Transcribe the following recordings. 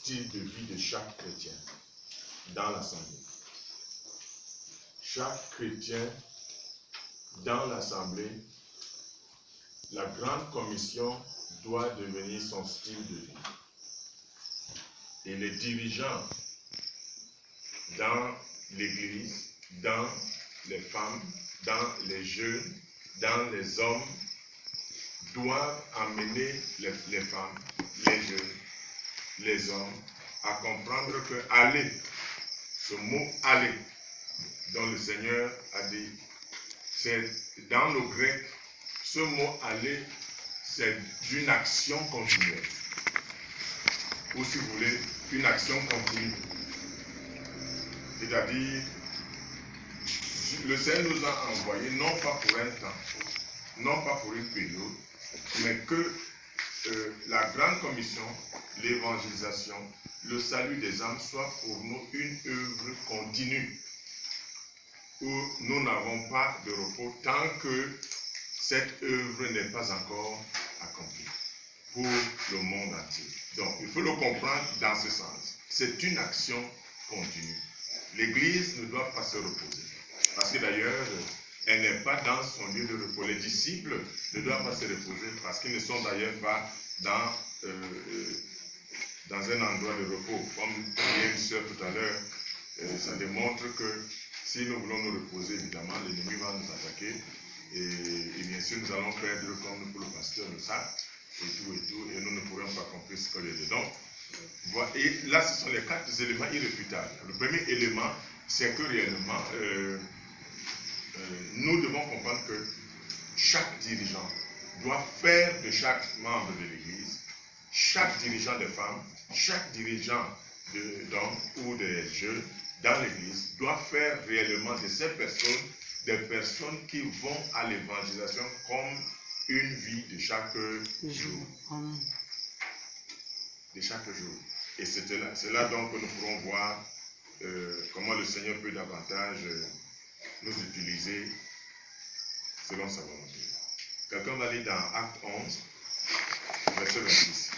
style de vie de chaque chrétien dans l'assemblée. Chaque chrétien dans l'assemblée, la grande commission doit devenir son style de vie. Et les dirigeants dans l'église, dans les femmes, dans les jeunes, dans les hommes, doivent amener les femmes, les jeunes, les hommes à comprendre que aller, ce mot aller, dont le Seigneur a dit, c'est dans le grec, ce mot aller, c'est d'une action continuelle. Ou si vous voulez, une action continue. C'est-à-dire, le Seigneur nous a envoyés non pas pour un temps, non pas pour une période, mais que la grande commission, l'évangélisation, le salut des âmes soit pour nous une œuvre continue, où nous n'avons pas de repos tant que cette œuvre n'est pas encore accomplie pour le monde entier. Donc, il faut le comprendre dans ce sens. C'est une action continue. L'Église ne doit pas se reposer. Parce que d'ailleurs, elle n'est pas dans son lieu de repos. Les disciples ne doivent pas se reposer parce qu'ils ne sont d'ailleurs pas dans un endroit de repos. Comme disait une sœur tout à l'heure, ça démontre que si nous voulons nous reposer, évidemment, l'ennemi va nous attaquer. Et bien sûr, nous allons perdre, comme pour le pasteur le savent, et nous ne pourrons pas accomplir ce qu'il y a dedans. Et là, ce sont les 4 éléments irréfutables. Le premier élément, c'est que réellement, nous devons comprendre que chaque dirigeant doit faire de chaque membre de l'Église, chaque dirigeant de femmes, chaque dirigeant d'hommes ou de jeunes dans l'Église doit faire réellement de ces personnes des personnes qui vont à l'évangélisation comme une vie de chaque jour. De chaque jour. Et c'est là donc que nous pourrons voir comment le Seigneur peut davantage nous utiliser selon sa volonté. Quelqu'un va lire dans Acte 11, verset 26.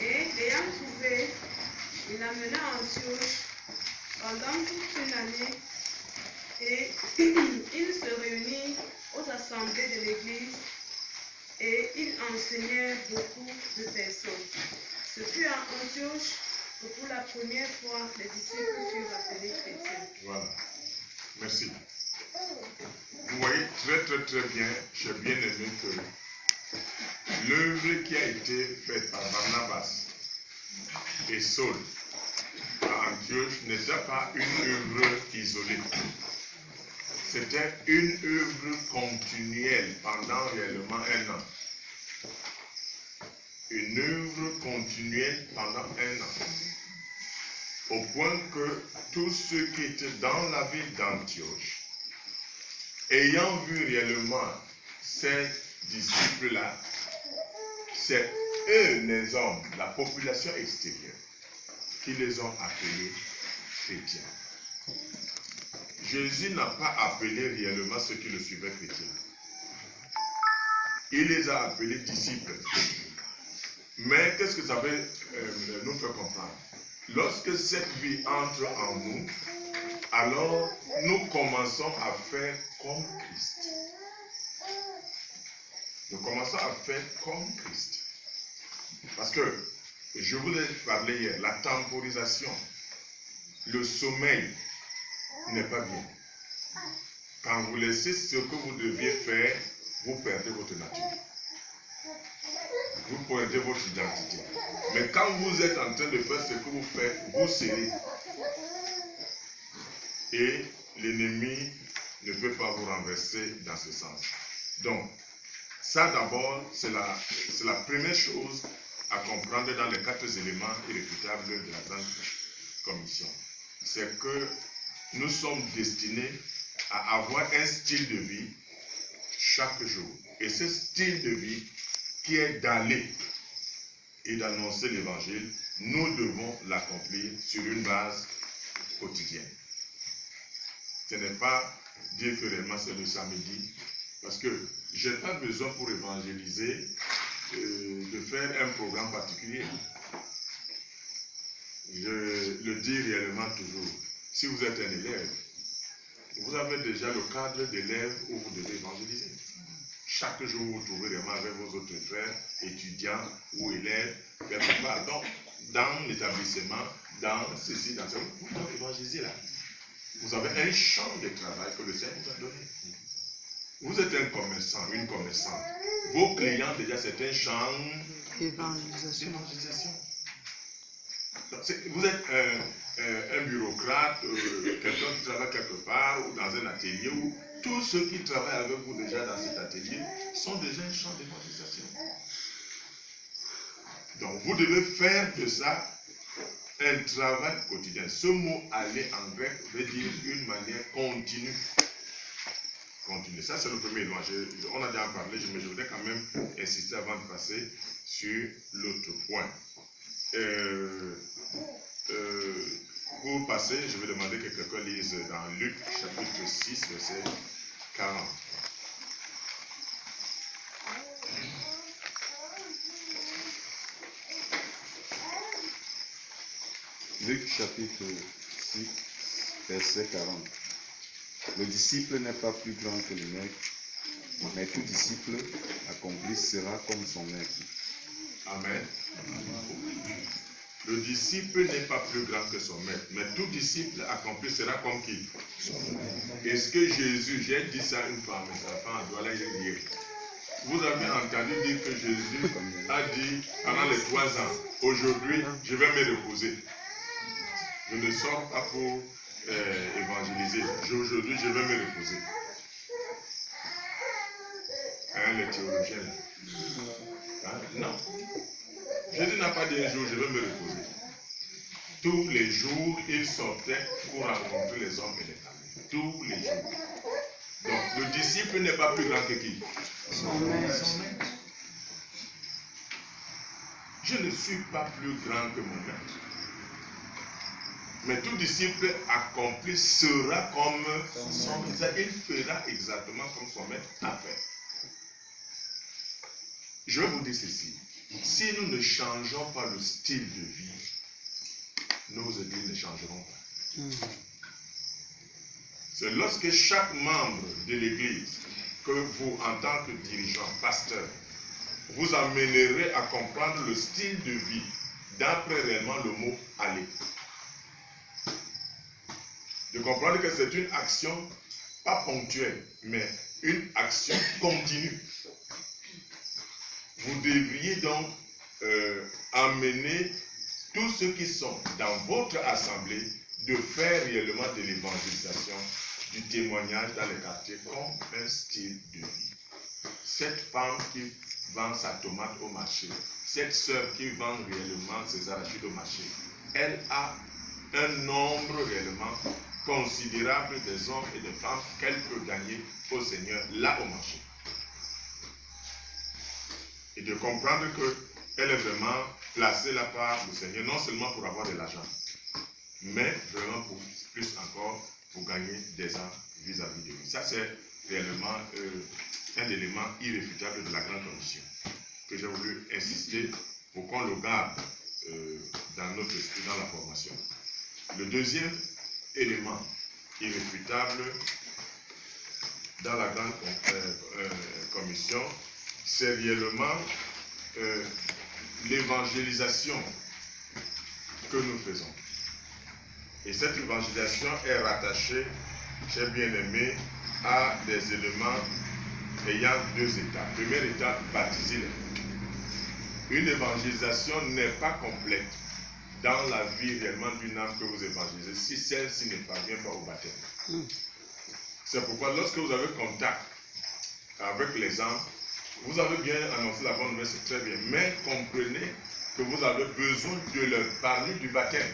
Et ayant trouvé, il l'amena à Antioche pendant toute une année et il se réunit aux assemblées de l'Église et il enseignait beaucoup de personnes. Ce fut à Antioche que pour la première fois les disciples furent appelés chrétiens. Voilà. Merci. Vous voyez très bien, j'ai bien aimé que l'œuvre qui a été faite par Barnabas et Saul à Antioche n'était pas une œuvre isolée. C'était une œuvre continuelle pendant réellement 1 an. Une œuvre continuelle pendant 1 an. Au point que tous ceux qui étaient dans la ville d'Antioche, ayant vu réellement ces disciples-là, c'est eux les hommes, la population extérieure, qui les ont appelés chrétiens. Jésus n'a pas appelé réellement ceux qui le suivaient chrétiens. Il les a appelés disciples. Mais qu'est-ce que ça veut nous faire comprendre? Lorsque cette vie entre en nous, alors nous commençons à faire comme Christ. Nous commençons à faire comme Christ. Parce que, je vous ai parlé hier, la temporisation, le sommeil n'est pas bien. Quand vous laissez ce que vous deviez faire, vous perdez votre nature. Vous perdez votre identité. Mais quand vous êtes en train de faire ce que vous faites, vous serez. Et l'ennemi ne peut pas vous renverser dans ce sens. Donc, ça d'abord, c'est la première chose à comprendre dans les 4 éléments irréfutables de la grande commission. C'est que nous sommes destinés à avoir un style de vie chaque jour. Et ce style de vie qui est d'aller et d'annoncer l'évangile nous devons l'accomplir sur une base quotidienne. Ce n'est pas dire que réellement c'est le samedi, parce que je n'ai pas besoin pour évangéliser de faire un programme particulier. Je le dis réellement toujours. Si vous êtes un élève, vous avez déjà le cadre d'élève où vous devez évangéliser. Chaque jour, vous vous trouvez vraiment avec vos autres frères, étudiants ou élèves, quelque part. Donc, dans l'établissement, dans ceci, dans ça, vous devez évangéliser là. Vous avez un champ de travail que le Seigneur vous a donné. Vous êtes un commerçant, une commerçante. Vos clients, déjà, c'est un champ d'évangélisation. Vous êtes un bureaucrate, quelqu'un qui travaille quelque part ou dans un atelier, ou tous ceux qui travaillent avec vous déjà dans cet atelier sont déjà un champ d'évangélisation. Donc vous devez faire de ça un travail quotidien. Ce mot aller en grec veut dire une manière continue. Continue. Ça c'est le premier élément. On a déjà parlé, mais je voudrais quand même insister avant de passer sur l'autre point. Pour passer, je vais demander que quelqu'un lise dans Luc chapitre 6, verset 40. Luc chapitre 6, verset 40. Le disciple n'est pas plus grand que le maître, mais tout disciple accompli sera comme son maître. Amen. Le disciple n'est pas plus grand que son maître, mais tout disciple accompli sera comme qui? Est-ce que Jésus, j'ai dit ça une fois, mais sa femme doit la dire. Vous avez entendu dire que Jésus a dit pendant les 3 ans, aujourd'hui, je vais me reposer. Je ne sors pas pour évangéliser. Aujourd'hui, je vais me reposer. Hein, les théologiens. Hein? Non. Jésus n'a pas dit un jour, je vais me reposer. Tous les jours, il sortait pour rencontrer les hommes et les femmes. Tous les jours. Donc, le disciple n'est pas plus grand que qui? Son maître. Je ne suis pas plus grand que mon maître. Mais tout disciple accompli sera comme son maître. Il fera exactement comme son maître a fait. Je vais vous dire ceci. Si nous ne changeons pas le style de vie, nos églises ne changeront pas. C'est lorsque chaque membre de l'église, que vous, en tant que dirigeant, pasteur, vous amènerez à comprendre le style de vie, d'après réellement le mot aller. De comprendre que c'est une action, pas ponctuelle, mais une action continue. Vous devriez donc amener tous ceux qui sont dans votre assemblée de faire réellement de l'évangélisation, du témoignage dans les quartiers comme un style de vie. Cette femme qui vend sa tomate au marché, cette sœur qui vend réellement ses arachides au marché, elle a un nombre réellement considérable des hommes et des femmes qu'elle peut gagner au Seigneur là au marché. Et de comprendre qu'elle est vraiment placée là par le Seigneur, non seulement pour avoir de l'argent, mais vraiment pour plus encore pour gagner des âmes vis-à-vis de lui. Ça, c'est réellement un élément irréfutable de la grande commission que j'ai voulu insister pour qu'on le garde dans notre esprit, dans la formation. Le deuxième élément irréfutable dans la grande commission, c'est réellement l'évangélisation que nous faisons. Et cette évangélisation est rattachée, chers bien-aimés, à des éléments ayant 2 étapes. Première étape, baptiser. Une évangélisation n'est pas complète dans la vie réellement d'une âme que vous évangélisez si celle-ci ne parvient pas au baptême. C'est pourquoi lorsque vous avez contact avec les âmes, vous avez bien annoncé la bonne nouvelle, c'est très bien, mais comprenez que vous avez besoin de leur parler du baptême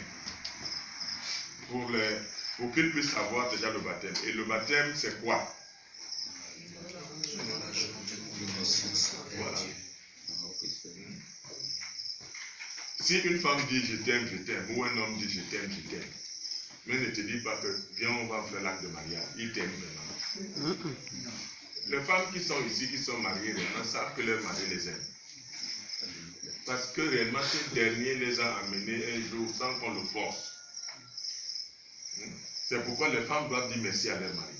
pour qu'ils puissent avoir déjà le baptême. Et le baptême, c'est quoi? Voilà. Si une femme dit je t'aime, ou un homme dit je t'aime, mais ne te dis pas que viens, on va faire l'acte de mariage, il t'aime vraiment. Les femmes qui sont ici, qui sont mariées, maintenant savent que leur mari les aime. Parce que réellement, ce dernier les a amenés un jour sans qu'on le force. C'est pourquoi les femmes doivent dire merci à leur mari.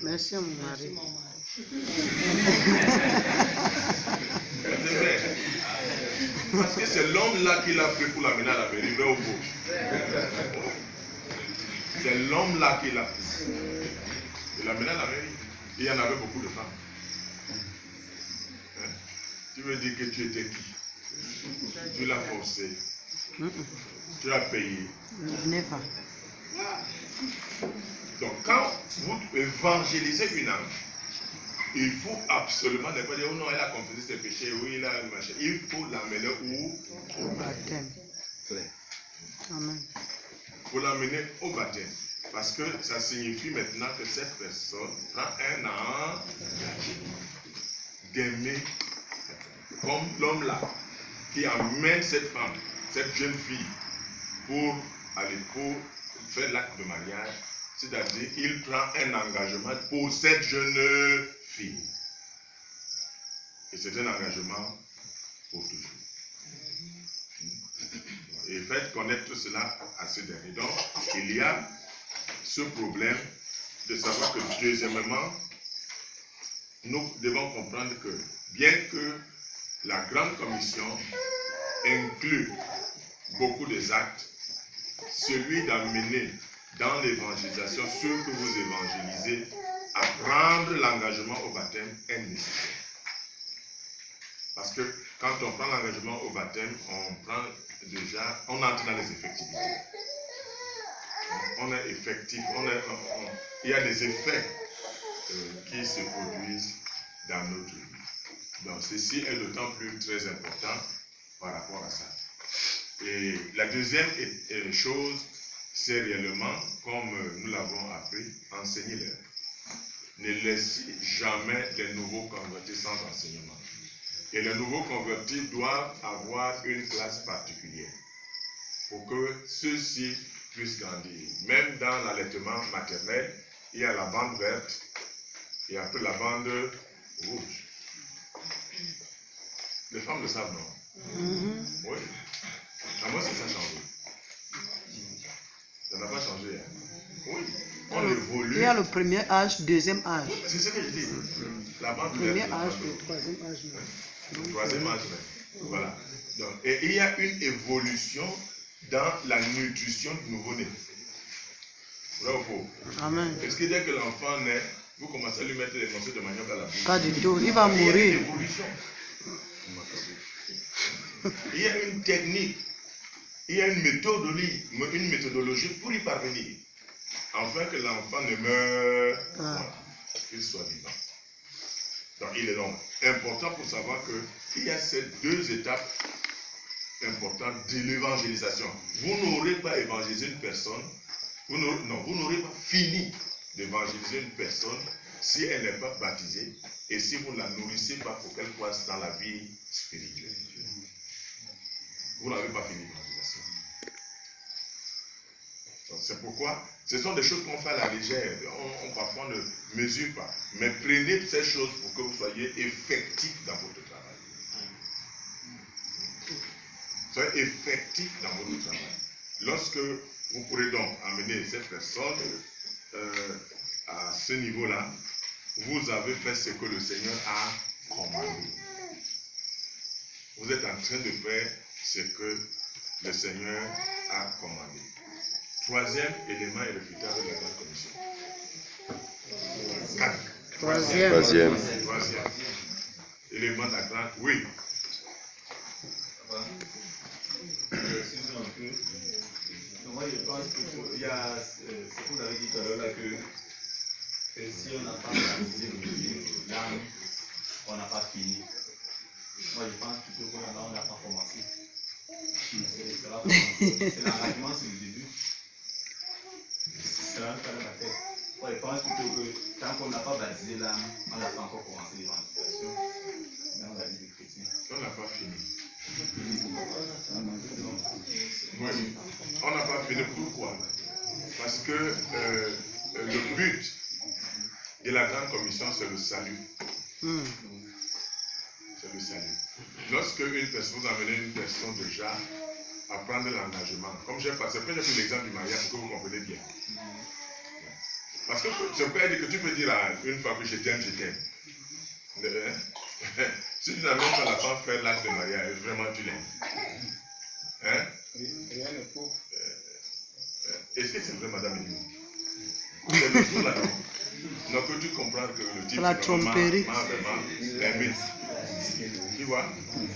Merci à mon mari. C'est vrai. Parce que c'est l'homme-là qui l'a pris pour l'amener à la mairie, vrai ou faux? C'est l'homme-là qui l'a pris. Il l'a amené à la mairie. Il y en avait beaucoup de femmes. Hein? Tu veux dire que tu étais qui? Tu l'as forcé. Tu l'as payé. Never. Donc quand vous évangélisez une âme, il faut absolument ne pas dire, oh non, elle a confessé ses péchés, oui, il a le machin. Il faut l'amener où? Au baptême. Amen. Il faut l'amener au baptême. Parce que ça signifie maintenant que cette personne prend un an d'aimer, comme l'homme là, qui amène cette femme, cette jeune fille, pour aller pour faire l'acte de mariage. C'est-à-dire, il prend un engagement pour cette jeune fille. Et c'est un engagement pour toujours. Et faites connaître cela à ce dernier. Donc, il y a ce problème de savoir que, deuxièmement, nous devons comprendre que, bien que la Grande Commission inclut beaucoup des actes, celui d'amener dans l'évangélisation ceux que vous évangélisez à prendre l'engagement au baptême est nécessaire. Parce que quand on prend l'engagement au baptême, on entre dans les effectivités. On est effectif, il y a des effets qui se produisent dans notre vie. Donc ceci est d'autant plus très important par rapport à ça. Et la deuxième chose, c'est réellement, comme nous l'avons appris, enseignez-leur. Ne laissez jamais les nouveaux convertis sans enseignement. Et les nouveaux convertis doivent avoir une classe particulière pour que ceux-ci puissent grandir. Même dans l'allaitement maternel, il y a la bande verte et après la bande rouge. Les femmes le savent, non? Oui. À moi, c'est ça changé. Ça n'a pas changé. Hein? Oui. On évolue. Il y a le premier âge, deuxième âge. Oui, c'est ce que je dis. La bande Premier verte. âge, le troisième âge. Le troisième âge. Voilà. Donc, et il y a une évolution dans la nutrition du nouveau-né. Vrai ou faux? Amen. Est-ce que dès que l'enfant naît, vous commencez à lui mettre des morceaux de manioc à la bouche? Pas du tout, il va Il y a mourir. une évolution. Il y a une technique. Il y a une méthodologie pour y parvenir. Afin que l'enfant ne meure pas, qu'il soit vivant. Donc il est donc important pour savoir qu'il y a ces deux étapes importantes de l'évangélisation. Vous n'aurez pas évangélisé une personne, vous n'aurez pas fini d'évangéliser une personne si elle n'est pas baptisée et si vous ne la nourrissez pas pour qu'elle croisse dans la vie spirituelle. Vous n'avez pas fini l'évangélisation. C'est pourquoi ce sont des choses qu'on fait à la légère. On parfois ne mesure pas. Mais prenez ces choses pour que vous soyez effectif dans votre travail. Soyez effectif dans votre travail. Lorsque vous pourrez donc amener cette personne à ce niveau-là, vous avez fait ce que le Seigneur a commandé. Vous êtes en train de faire ce que le Seigneur a commandé. Troisième élément irréfutable de la Grande Commission. Troisième. Élément de la Grande. Oui. Moi, je pense qu'il y a ce que vous avez dit tout à l'heure là, que si on n'a pas baptisé l'âme, on n'a pas fini. Moi, je pense plutôt qu'on n'a pas commencé. C'est l'engagement sur le début. C'est là dans la tête. Moi, je pense plutôt que tant qu'on n'a pas baptisé l'âme, on n'a pas encore commencé l'évangélisation dans la vie des chrétiens. On n'a pas fini. Oui. On n'a pas fini. Pourquoi? Parce que le but de la grande commission, c'est le salut. C'est le salut. Lorsque une personne, vous amenez une personne déjà à prendre l'engagement, comme j'ai passé, après j'ai pris l'exemple du mariage pour que vous compreniez bien. Parce que tu peux dire que tu peux dire à une femme que je t'aime, je t'aime. Si tu n'amènes pas la femme faire l'acte de mariage, vraiment tu l'aimes. Hein? Rien ne faut. Est-ce que c'est vrai, madame Edimou? C'est le jour là. Donc tu comprends que le type La tromperie. m'a vraiment aimé. Tu vois?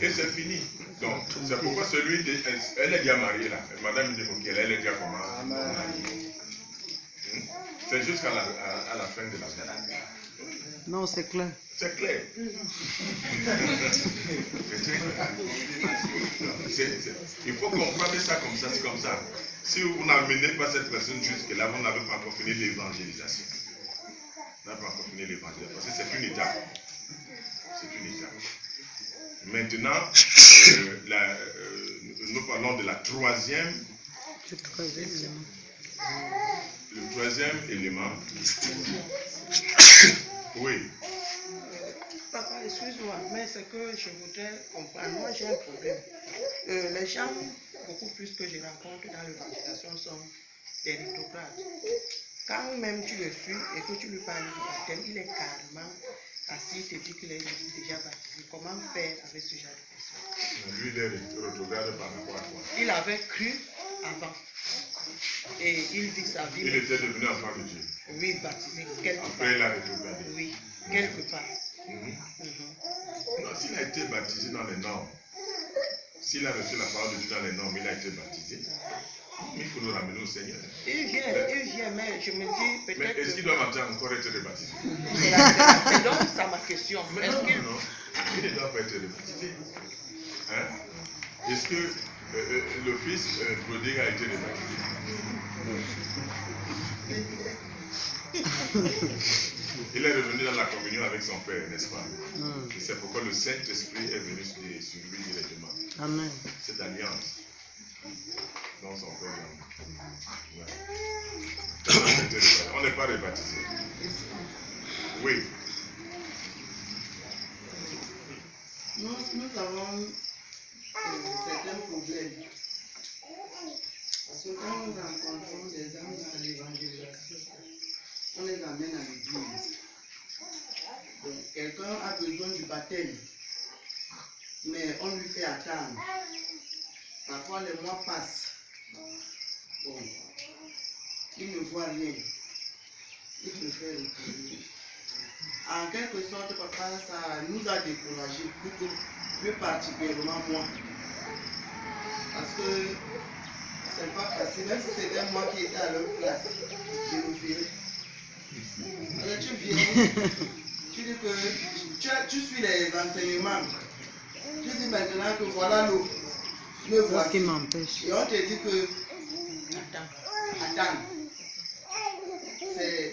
Et c'est fini. Donc c'est pourquoi celui de, elle est déjà mariée là. Madame Edimou, elle est déjà comment mariée. C'est jusqu'à la fin de la vie. Non, c'est clair. C'est clair. Il faut comprendre ça comme ça, c'est comme ça. Si vous n'amenez pas cette personne jusque-là, vous n'avez pas encore fini l'évangélisation. Vous n'avez pas encore fini l'évangélisation. Parce que c'est une étape. C'est une étape. Maintenant, nous parlons de la troisième. Le troisième élément. Le troisième élément. Oui. Papa, excuse-moi, mais c'est que je voudrais comprendre. Moi, j'ai un problème. Les gens, beaucoup plus que je rencontre dans l'évangélisation, sont des rétrogrades. Quand même tu le suis et que tu lui parles du baptême, il est carrément assis, il te dit qu'il est déjà baptisé. Comment faire avec ce genre de personnes? Lui, il est rétrograde par rapport à quoi? Il avait cru avant. Et il vit sa vie. Il était devenu enfant de Dieu. Oui, baptisé quelque part. Après, il a rétrogradé. Oui, quelque part. Non, s'il a été baptisé dans les normes, s'il a reçu la parole de Dieu dans les normes, il a été baptisé. Il faut le ramener au Seigneur. Il vient, mais je me dis peut-être. Mais est-ce qu'il doit maintenant encore être rebaptisé? C'est donc ça ma question. Mais non, il ne doit pas être rebaptisé. Hein? Est-ce que le fils prodigue a été rebaptisé? Il est revenu dans la communion avec son Père, n'est-ce pas? Et c'est pourquoi le Saint-Esprit est venu sur lui directement. Amen. Cette alliance dans son Père. Ouais. On n'est pas rebaptisé. Oui. Nous avons certains problèmes. Parce que quand nous rencontrons des hommes dans l'évangélisation, on les amène à l'église. Donc, quelqu'un a besoin du baptême, mais on lui fait attendre. Parfois, les mois passent. Bon, il ne voit rien. Il préfère retourner. En quelque sorte, papa, ça nous a découragés, plus particulièrement moi. Parce que c'est pas facile, même si c'était moi qui étais à leur place, je me ferais. Alors tu viens, tu dis que tu suis les enseignements. Tu dis maintenant que voilà l'eau. Me C'est ce voici. qui m'empêche. Et on te dit que attends.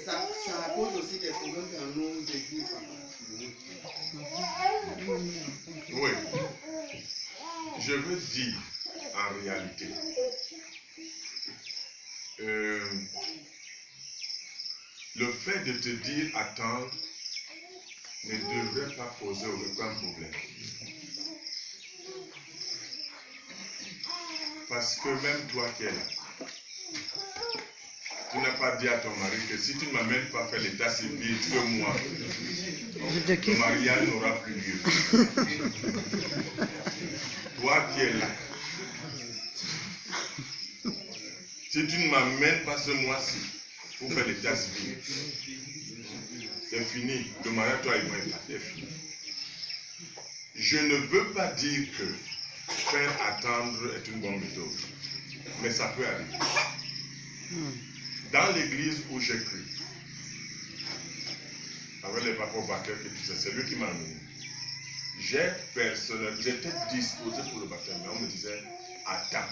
Ça cause aussi des problèmes dans nos églises. Oui. Je veux dire, en réalité, le fait de te dire attendre ne devrait pas poser aucun problème. Parce que même toi qui es là, tu n'as pas dit à ton mari que si tu ne m'amènes pas faire l'état civil 2 mois, ton mariage n'aura plus lieu. Toi qui es là, si tu ne m'amènes pas ce mois-ci pour faire l'état civil, c'est fini. Le mariage, toi et moi, est fini. Je ne veux pas dire que faire attendre est une bonne méthode, mais ça peut arriver. Dans l'église où j'ai cru, avec les papas Baker, c'est lui qui m'a amené. J'étais disposé pour le baptême, mais on me disait attends.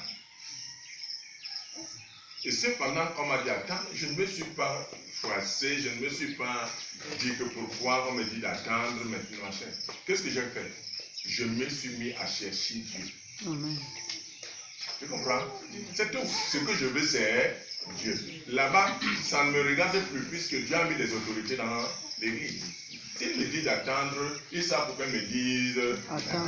Et cependant qu'on m'a dit attends, je ne me suis pas froissé, je ne me suis pas dit que pourquoi on me dit d'attendre maintenant. Qu'est-ce que j'ai fait? je me suis mis à chercher Dieu. Amen. Tu comprends? C'est tout. Ce que je veux, c'est Dieu. Là-bas, ça ne me regarde plus puisque Dieu a mis des autorités dans l'église. S'il me dit d'attendre, ils savent pourquoi ils me disent Attends.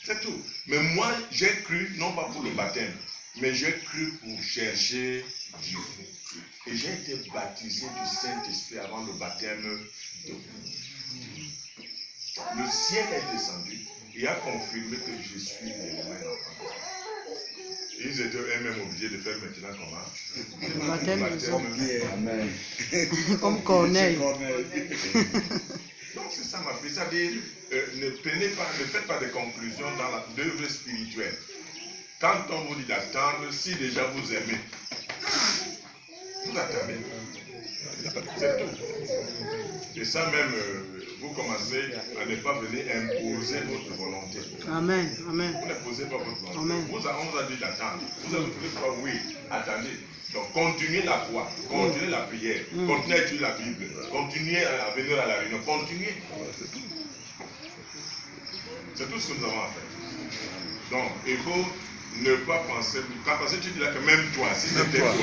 c'est tout. Mais moi, j'ai cru, non pas pour le baptême, mais j'ai cru pour chercher Dieu. Et j'ai été baptisé du Saint-Esprit avant le baptême d'eau. Le ciel est descendu et a confirmé que je suis réellement un enfant. Ils étaient eux-mêmes obligés de faire maintenant comment? Le baptême de sang. Amen. Comme Corneille. Donc c'est ça ma vie. C'est-à-dire, ne faites pas de conclusions dans l'œuvre spirituelle. Quand on vous dit d'attendre, si déjà vous aimez, vous attendez. C'est tout. Et ça même, vous commencez à ne pas venir imposer votre volonté. Amen. Amen. Vous n'imposez pas votre volonté. Amen. On vous a dit d'attendre. Vous avez dit quoi? Oui, attendez. Donc continuez la foi, continuez la prière, continuez à étudier la Bible, continuez à venir à la réunion, continuez. C'est tout ce que nous avons à faire. Donc il faut ne pas penser, quand tu dis là que même toi, si c'était toi,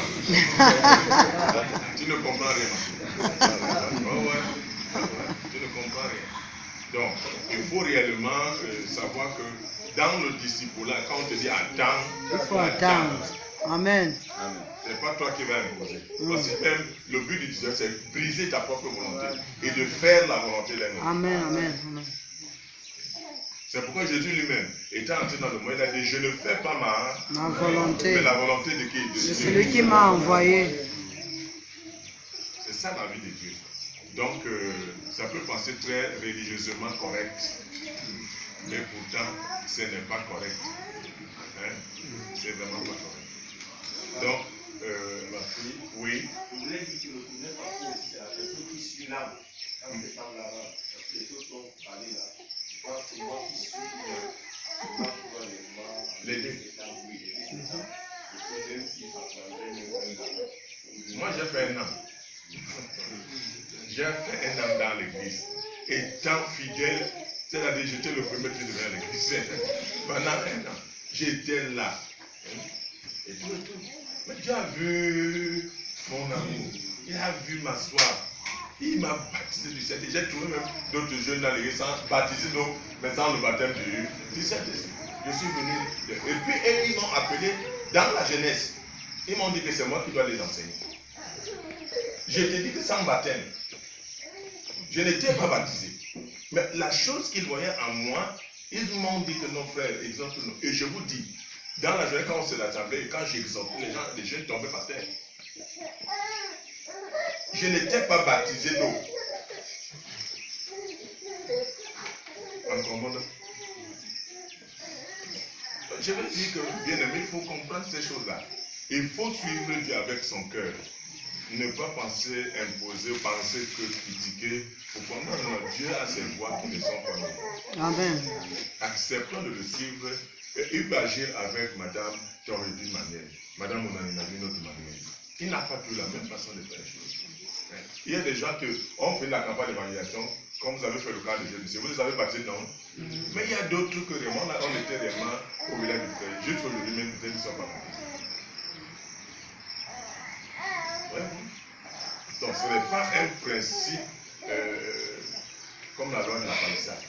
tu ne comprends rien. Tu ne comprends rien. Donc, il faut réellement savoir que dans le disciple-là, quand on te dit attends, Il faut attendre. Amen. c'est pas toi qui vas imposer. Parce que même le but du disciple, c'est briser ta propre volonté et de faire la volonté d'un autre. Amen. Amen. Amen. C'est pourquoi Jésus lui-même, étant entré dans le monde, il a dit, je ne fais pas Ma volonté. mais la volonté de qui? C'est celui qui m'a envoyé. C'est ça la vie de Dieu. Donc, ça peut penser très religieusement correct, mais pourtant, ce n'est pas correct. Hein? C'est vraiment pas correct. Donc, ma fille, oui. Je voulais dire que le tourneur partout aussi, c'est la personne qui suit l'âme. Quand c'est pas là-bas, parce que les choses sont parlées là. Je pense que moi qui suis, je vais pouvoir les L'aider. Même si ça prendrait même un an. Moi, j'ai fait un an. J'ai fait un an dans l'église. Étant fidèle, c'est-à-dire j'étais le premier qui devait à l'église. Pendant un an, j'étais là. Et tout, et tout. Mais Dieu a vu mon amour. Il a vu ma soif. Il m'a baptisé du Saint-Esprit. J'ai trouvé même d'autres jeunes dans l'église sans baptiser, donc, mais sans le baptême du Saint-Esprit. Je suis venu. Et puis, ils m'ont appelé dans la jeunesse. Ils m'ont dit que c'est moi qui dois les enseigner. Je te dis que sans baptême, je n'étais pas baptisé. Mais la chose qu'ils voyaient en moi, ils m'ont dit que non, frère, exemple-nous. Et je vous dis, dans la journée, quand on s'est rassemblé, quand j'exhortais les jeunes tombaient par terre. Je n'étais pas baptisé d'eau. En commande. Je veux dire que, bien aimé, il faut comprendre ces choses-là. Il faut suivre Dieu avec son cœur. Ne pas penser, imposer, penser que critiquer. Pourquoi non, Dieu a ses voies qui ne sont pas nous. Amen. Acceptons de le suivre. Et il peut agir avec madame Toré d'une manière. Madame Onanina d'une autre manière. Il n'a pas plus la même façon de faire les choses. Il y a des gens qui ont fait la campagne d'évaluation, comme vous avez fait le cas de Jésus. Vous les avez baptisés, non? Mais il y a d'autres que vraiment, là, on était vraiment au village du frère. Juste aujourd'hui, même peut-être qu'ils ne sont pas baptisés. Ouais. Donc, ce n'est pas un principe comme la loi de la palissade.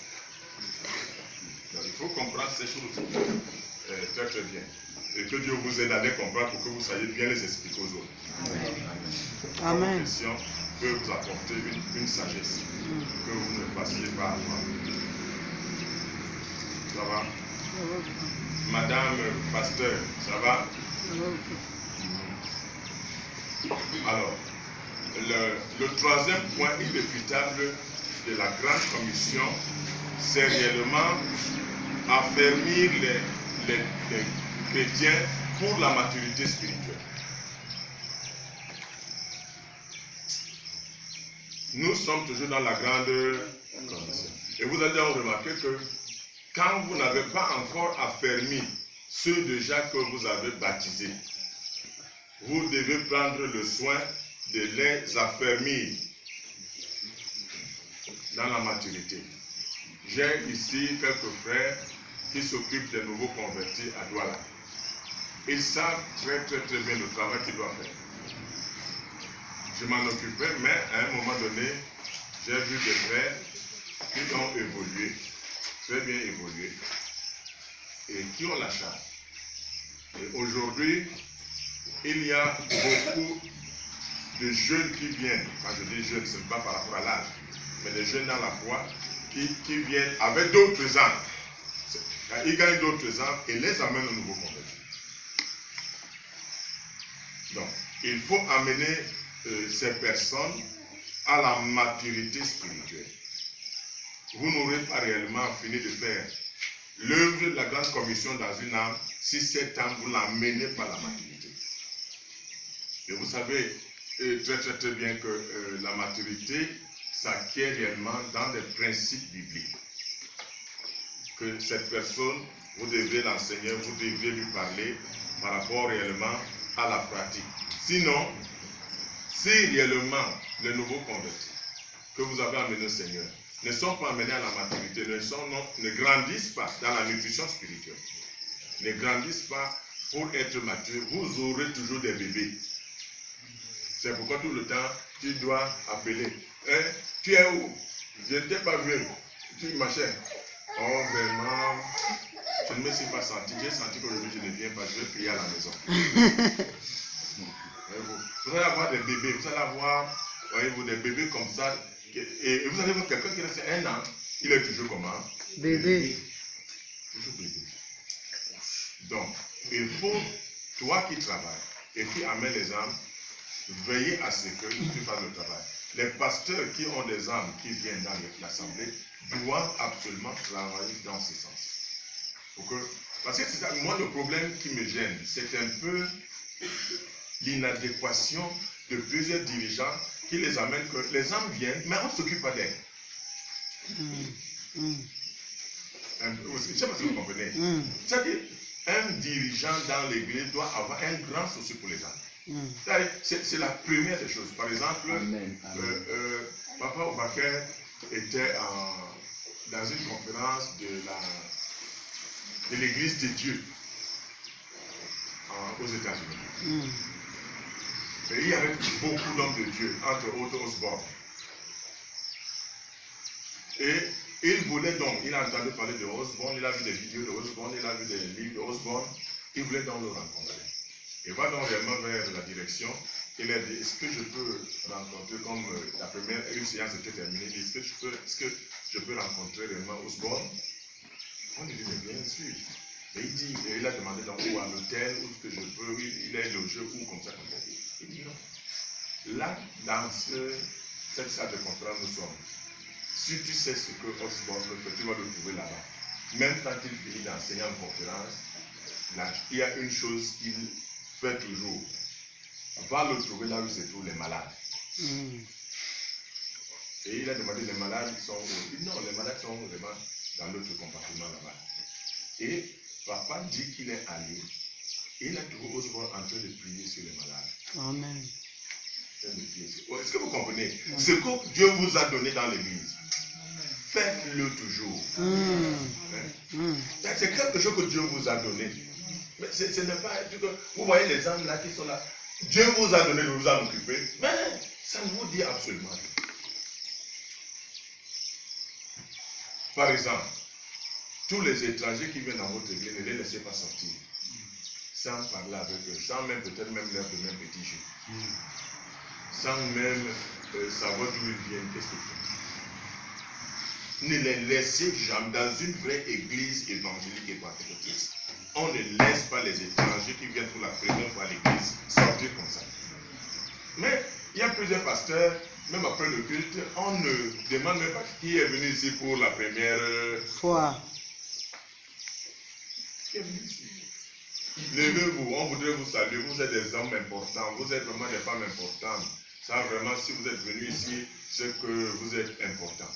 Donc, il faut comprendre ces choses très très bien. Et que Dieu vous aide à les comprendre pour que vous soyez bien les expliquer aux autres. Amen. Vos questions peuvent vous apporter une sagesse que vous ne passiez pas à voir. Ça va? Madame Pasteur, ça va? Alors, le troisième point irréfutable de la grande commission, c'est réellement affermir les chrétiens pour la maturité spirituelle. Nous sommes toujours dans la grande commission. Et vous allez remarquer que quand vous n'avez pas encore affermi ceux déjà que vous avez baptisés, vous devez prendre le soin de les affermir dans la maturité. j'ai ici quelques frères qui s'occupent des nouveaux convertis à Douala. Ils savent très bien le travail qu'ils doivent faire. Je m'en occupais, mais à un moment donné, j'ai vu des frères qui ont évolué, très bien évolué, et qui ont la charge. Et aujourd'hui, il y a beaucoup de jeunes qui viennent, quand je dis jeunes, ce n'est pas par rapport à l'âge, mais des jeunes dans la foi qui viennent avec d'autres âmes. Ils gagnent d'autres âmes et les amènent au nouveau converti. Donc, il faut amener ces personnes à la maturité spirituelle. Vous n'aurez pas réellement fini de faire l'œuvre de la grande commission dans une âme si cette âme vous l'amenez par la maturité. Et vous savez très bien que la maturité s'acquiert réellement dans des principes bibliques. Que cette personne, vous devez l'enseigner, vous devez lui parler par rapport réellement à la pratique. Sinon, si réellement les nouveaux convertis que vous avez amenés au Seigneur ne sont pas amenés à la maturité, ne grandissent pas dans la nutrition spirituelle, ne grandissent pas pour être matures, vous aurez toujours des bébés. C'est pourquoi tout le temps, tu dois appeler. Hein? Tu es où? Je ne t'ai pas vu. Tu es machin. Oh, vraiment, je ne me suis pas senti. J'ai senti qu'aujourd'hui je ne viens pas. Je vais prier à la maison. Vous allez avoir des bébés. Vous allez avoir, voyez-vous, des bébés comme ça. Et vous allez voir quelqu'un qui reste 1 an. Il est toujours comment? Bébé. Toujours bébé. Donc, il faut, toi qui travailles et qui amènes les âmes, veiller à ce que tu fasses le travail. Les pasteurs qui ont des âmes qui viennent dans l'assemblée doivent absolument travailler dans ce sens. Parce que c'est ça, moi le problème qui me gêne, c'est un peu l'inadéquation de plusieurs dirigeants qui les amènent que les âmes viennent, mais on ne s'occupe pas d'elles. Je ne sais pas si vous comprenez. C'est-à-dire, un dirigeant dans l'église doit avoir un grand souci pour les âmes. C'est la première des choses. Par exemple, Papa Obakar était dans une conférence de l'église de Dieu aux États-Unis. Et il y avait beaucoup d'hommes de Dieu, entre autres Osborne. Et il voulait donc, il a entendu parler de Osborne, il a vu des vidéos de Osborne, il a vu des livres de Osborne, il voulait donc le rencontrer. Il va donc réellement vers la direction. Il a dit, est-ce que je peux rencontrer, comme la première, une séance était terminée, est-ce que je peux rencontrer réellement Osborne? On lui dit, mais bien sûr. Et il a demandé donc où à l'hôtel, où est-ce que je peux, il est logé, où comme ça. Il dit non. Là, dans cette salle de conférence, nous sommes. Si tu sais ce que Osborne fait, tu vas le trouver là-bas. Même quand il finit d'enseigner en conférence, là, il y a une chose qu'il fait toujours. Va le trouver là où se trouvent les malades. Et il a demandé, les malades sont où? Il dit non, les malades sont vraiment dans l'autre compartiment là-bas. Et papa dit qu'il est allé. Et il a trouvé Osborne en train de prier sur les malades. Amen. Est-ce que vous comprenez? Ce que Dieu vous a donné dans l'église, faites-le toujours. C'est quelque chose que Dieu vous a donné. Mais ce n'est pas... Vous voyez les âmes là qui sont là. Dieu vous a donné de vous en occuper. Mais ça ne vous dit absolument rien. Par exemple, tous les étrangers qui viennent dans votre église, ne les laissez pas sortir. Sans parler avec eux, sans même peut-être même leur donner un petit jeu. Sans même savoir d'où ils viennent, qu'est-ce qu'ils font. Ne les laissez jamais dans une vraie église évangélique et pentecôtiste. On ne laisse pas les étrangers qui viennent pour la première fois à l'église sortir comme ça. Mais il y a plusieurs pasteurs, même après le culte, on ne demande même pas qui est venu ici pour la première fois. Qui est venu ici? Levez-vous, on voudrait vous saluer, vous êtes des hommes importants, vous êtes vraiment des femmes importantes. Ça vraiment, si vous êtes venus ici, c'est que vous êtes importants.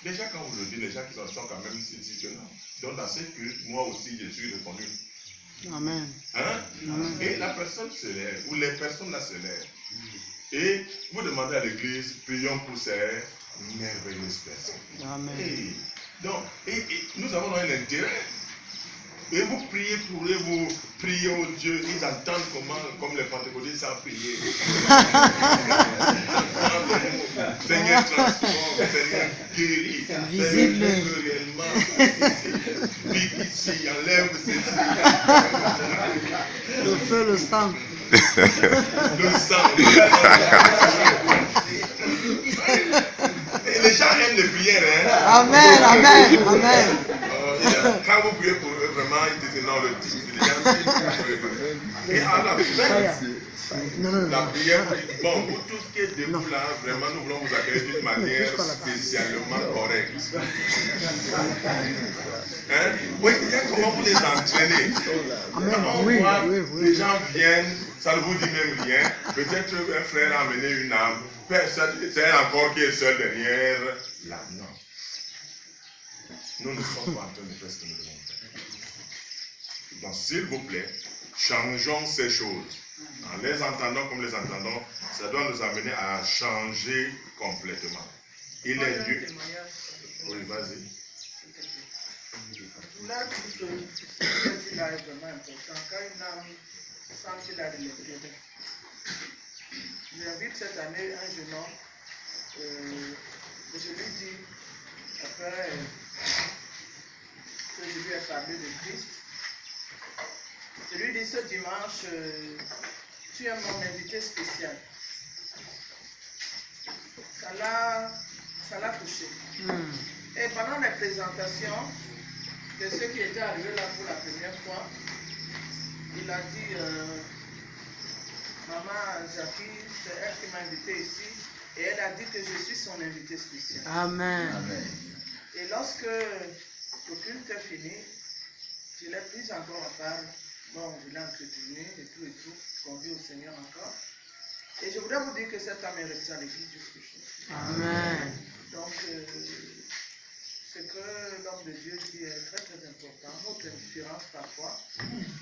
Déjà quand vous le dites, les gens qui sont quand même ici, que non. Donc dans ce que moi aussi je suis reconnu. Amen. Hein? Amen. Et la personne se lève, ou les personnes là se lèvent. Et vous demandez à l'église, prions pour ces merveilleuse personne. Amen. Et donc, et nous avons un intérêt. Et vous priez pour eux, vous priez au Dieu, ils entendent comment, comme les pentecôtistes savent prier. Seigneur transforme, Seigneur guérit, Visible. Seigneur réellement, pique ici, enlève ceci. Le feu, le sang. Le sang. Et les gens aiment les prières, hein. Amen, amen, amen. Quand vous priez pour eux, vraiment, ils disent non, le titre, les gens. Et à la fin, la prière, vous dites, bon, pour tout ce qui est debout là, vraiment, nous voulons vous accueillir d'une manière spécialement correcte. Hein? Oui, comment vous les entraînez? Amen. Quand on Oui, voit oui, oui. les gens viennent, ça ne vous dit même rien. Peut-être un frère a amené une âme. C'est encore qui est seul derrière là. Non. Nous ne sommes pas en train de faire ce que nous devons faire. Donc, s'il vous plaît, changeons ces choses. En les entendant comme les entendons, ça doit nous amener à changer complètement. Il est lieu. Oui, vas-y. Là, tout ce que là est vraiment important. Quand une âme sent qu'il a de l'intérêt, j'invite cette année un jeune homme, et je lui dis, après que je lui ai parlé de Christ, je lui dis ce dimanche, tu es mon invité spécial. Ça l'a touché. Et pendant les présentations de ceux qui étaient arrivés là pour la première fois, il a dit, maman Jackie, c'est elle qui m'a invité ici, et elle a dit que je suis son invité spécial. Amen. Amen. Et lorsque le culte est fini, je l'ai prise encore à part. Bon, je l'ai entretenue et tout, conduit au Seigneur encore. Et je voudrais vous dire que cette âme est restée à l'église jusqu'au jour. Amen. Donc, ce que l'homme de Dieu dit est très très important. Notre indifférence parfois,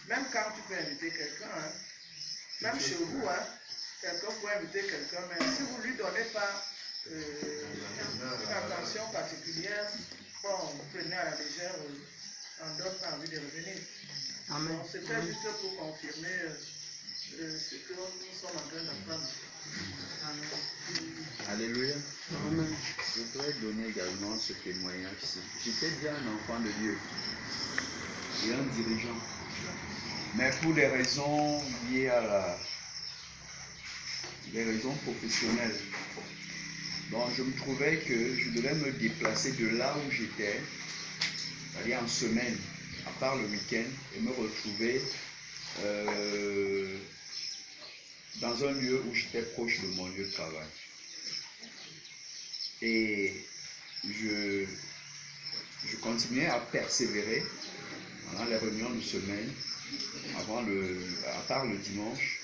même quand tu peux inviter quelqu'un, hein, même chez vous, hein, quelqu'un peut inviter quelqu'un, mais si vous ne lui donnez pas une attention particulière, bon, vous prenez à la légère, en d'autres pas envie de revenir. Amen. Donc, c'était juste pour confirmer ce que nous sommes en train d'apprendre. Alléluia. Amen. Je voudrais donner également ce témoignage-ci. J'étais bien un enfant de Dieu et un dirigeant. Mais pour des raisons liées à des raisons professionnelles, donc je me trouvais que je devais me déplacer de là où j'étais, c'est-à-dire en semaine, à part le week-end, et me retrouver dans un lieu où j'étais proche de mon lieu de travail. Et je continuais à persévérer pendant les réunions de semaine, à part le dimanche,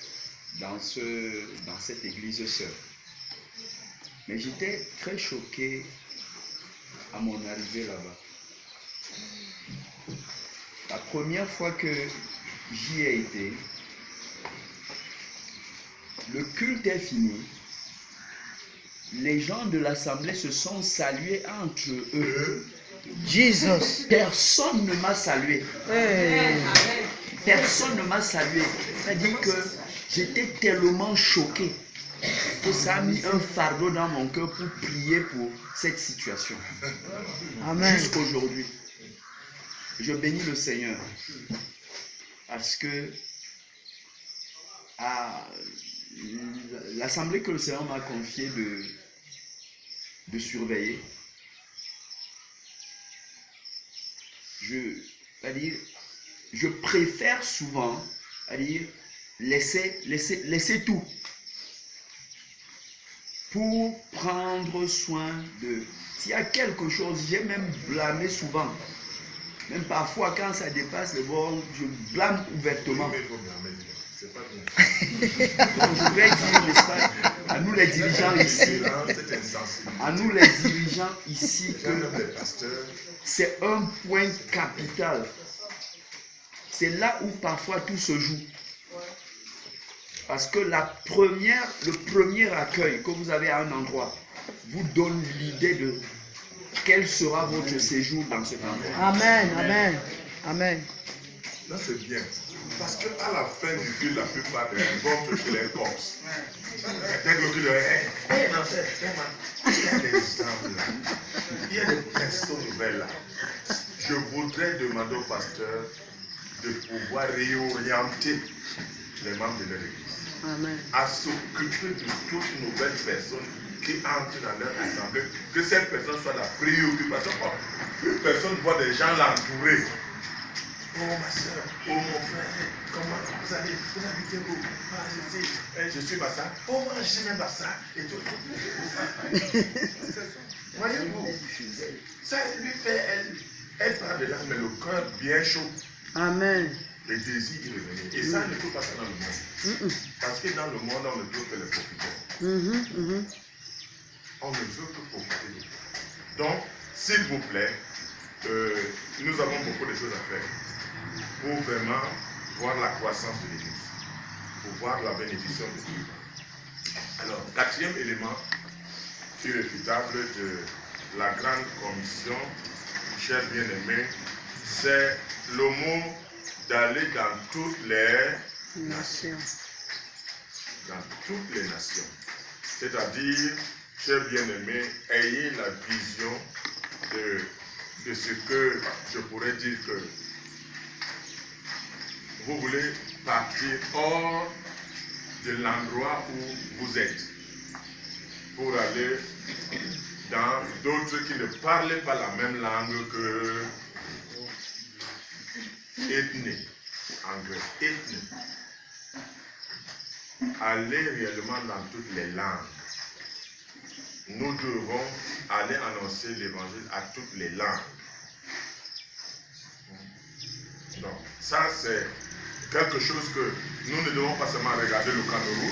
dans cette église sœur. Mais j'étais très choqué à mon arrivée là-bas. La première fois que j'y ai été, le culte est fini. Les gens de l'assemblée se sont salués entre eux. Jesus. Personne ne m'a salué. Hey. Personne ne m'a salué. C'est-à-dire que j'étais tellement choqué que ça a mis un fardeau dans mon cœur pour prier pour cette situation. Amen. Jusqu'aujourd'hui. Je bénis le Seigneur. Parce que à l'assemblée que le Seigneur m'a confié de surveiller, je préfère souvent laisser tout pour prendre soin de. S'il y a quelque chose, j'ai même blâmé souvent. Même parfois, quand ça dépasse les bords, je blâme ouvertement. C'est pas bien. Donc, je voudrais dire, n'est-ce pas, à nous les dirigeants ici, c'est un point capital. C'est là où parfois tout se joue. Parce que le premier accueil que vous avez à un endroit, vous donne l'idée de quel sera votre séjour dans cet endroit. Amen. Amen. Amen. Là, c'est bien. Parce qu'à la fin du fil, la plupart des vont chez les corps. Dès que tu leur dis, dans cette thème, il y a des exemples là. Il y a des personnes nouvelles là. Je voudrais demander au pasteur de pouvoir réorienter les membres de leur église. Amen. À s'occuper de toutes nouvelles personnes qui entrent dans leur assemblée. Que cette personne soit la préoccupation. Une personne voit des gens l'entourer. Oh ma soeur, oh mon frère, comment vous allez, vous habitez où? Ah, je suis Bassa. Oh moi je suis même Bassa. Et tout. Voyez-vous, ça lui fait, elle parle de là, mais le cœur bien chaud. Amen. Le désir de revenir. Et ça ne peut pas passer dans le monde. Parce que dans le monde, on ne peut que les profiter. On ne veut que profiter. Donc, s'il vous plaît, nous avons beaucoup de choses à faire pour vraiment voir la croissance de l'Église, pour voir la bénédiction de Dieu. Alors, quatrième élément irréfutable de la grande commission, chers bien-aimés, c'est le mot d'aller dans toutes les nations. Dans toutes les nations. C'est-à-dire, chers bien-aimés, ayez la vision de ce que je pourrais dire que vous voulez partir hors de l'endroit où vous êtes pour aller dans d'autres qui ne parlent pas la même langue que ethnie, anglais, ethnie. Allez réellement dans toutes les langues. Nous devons aller annoncer l'évangile à toutes les langues. Donc, ça c'est quelque chose que nous ne devons pas seulement regarder le Cameroun,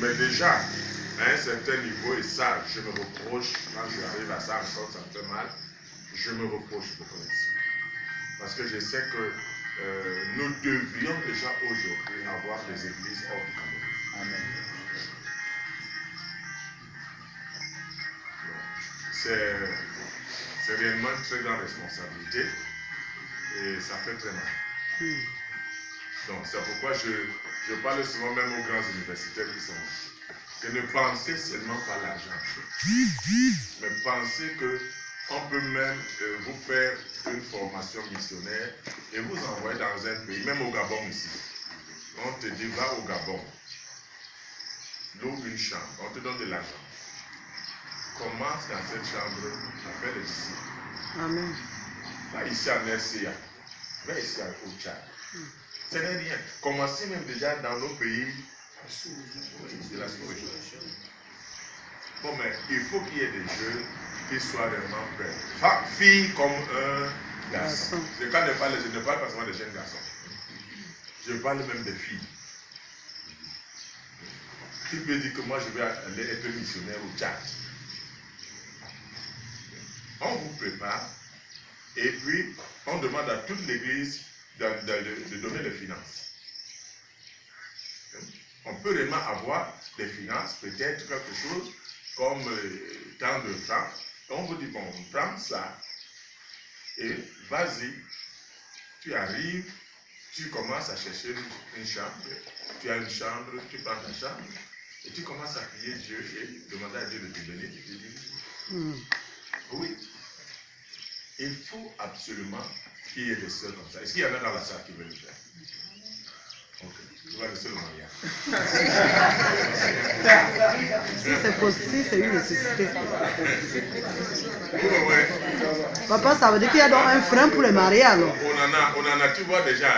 mais déjà, à un certain niveau, et ça, je me reproche, quand j'arrive à ça encore, ça me fait mal, je me reproche beaucoup là-dessus. Parce que je sais que nous devrions déjà aujourd'hui avoir des églises hors du Cameroun. Amen. C'est réellement une très grande responsabilité et ça fait très mal. Donc c'est pourquoi je parle souvent même aux grands universitaires qui sont là, que ne pensez seulement pas l'argent, mais pensez qu'on peut même vous faire une formation missionnaire et vous envoyer dans un pays, même au Gabon ici. On te dit va au Gabon, loue une chambre, on te donne de l'argent. Commence dans cette chambre à faire les disciples. Amen. Là, ici en RCA, va ici au Tchad. Ce n'est rien. Commencez même déjà dans nos pays de la sous-région. Bon, mais il faut qu'il y ait des jeunes qui soient vraiment prêts. Filles comme un garçon. Je ne parle pas seulement des jeunes garçons. Je parle même des filles. Tu peux dire que moi je vais aller être missionnaire au Tchad. On vous prépare et puis on demande à toute l'église de donner les finances. On peut vraiment avoir des finances, peut-être quelque chose comme tant de francs. On vous dit, bon, on prend ça et vas-y, tu arrives, tu commences à chercher une chambre, tu as une chambre, tu prends ta chambre et tu commences à prier Dieu et demander à Dieu de te bénir. Oui. Il faut absolument qu'il y ait des sœurs comme ça. Est-ce qu'il y en a dans la salle qui veulent le faire? Ok. Tu vas le seul mariage. Si c'est possible, c'est une nécessité. Ouais. Papa, ça veut dire qu'il y a donc un frein pour les mariés alors. On en a, tu vois déjà.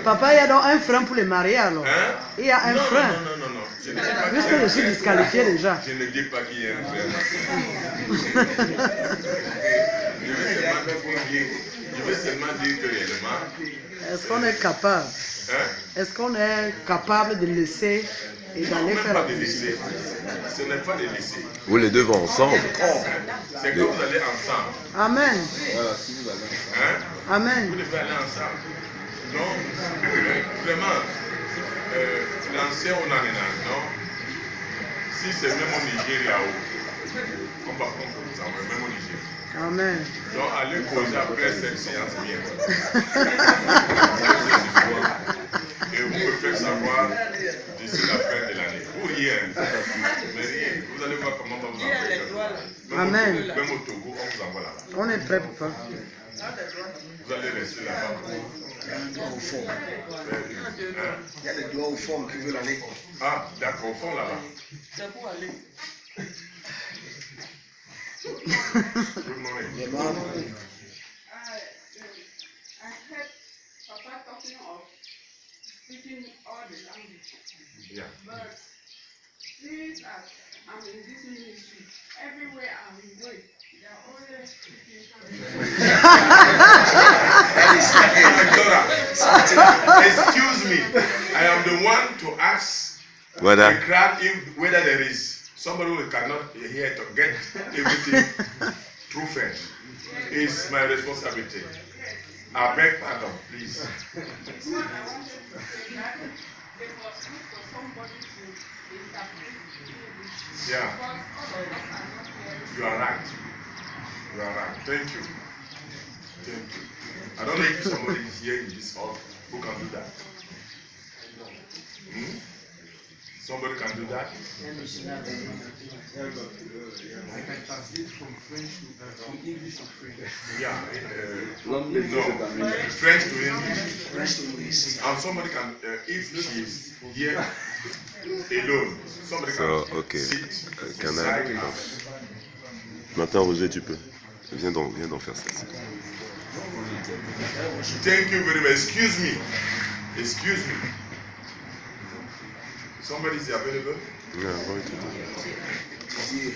Papa, il y a donc un frein pour les mariés alors. Hein? Il y a un frein. Non. Je ne dis pas Puisque je suis disqualifié déjà. Je ne dis pas qu'il y a un frein. Je veux seulement dire que réellement. Est-ce qu'on est capable? Est-ce qu'on est capable de laisser et d'aller faire la laisser. Ce n'est pas de laisser. Vous les deux vont ensemble. C'est que vous allez ensemble. Amen. Voilà, si vous allez ensemble. Hein? Amen. Vous devez aller ensemble. Donc, vraiment, c'est au Nanina, non? Si c'est même au Nigeria, on va prendre vous envoyer, même au Nigeria. Amen. Donc, allez poser après cette séance bien. Et vous me faites savoir d'ici la fin de l'année. Ou rien. Mais rien. Vous allez voir comment on va vous envoyer. Amen. Même au Togo, on vous envoie là-bas. On est prêt, papa. Vous allez rester là-bas. Il y a un doigt au fond. Il y a des doigts au fond qui veulent aller. Ah, d'accord, au fond là-bas. C'est pour aller. Les membres. I heard Papa talking of speaking all the languages. Yeah. But since I'm in this ministry, everywhere I go, they are always speaking Excuse me. I am the one to ask Voilà. the crowd if whether there is somebody who cannot hear to get everything through French. It's my responsibility. I beg pardon, please. What I wanted to say that it was good for somebody to interpret English. Yeah. Because all of us are not hearing. You are right. You are right. Thank you. Thank you. I don't know if somebody is here in this hall who can do that. Hmm? Somebody can do that? I can translate from English to French. Yeah. L'un des deux est américain. French to English. French to English. And somebody can, if she is here alone, somebody So, can ok. sit Canal. beside her. Maintenant, Roger, tu peux. Viens donc faire ça. Thank you very much. Excuse me. Excuse me. Somebody is available? Yeah, right. Didier.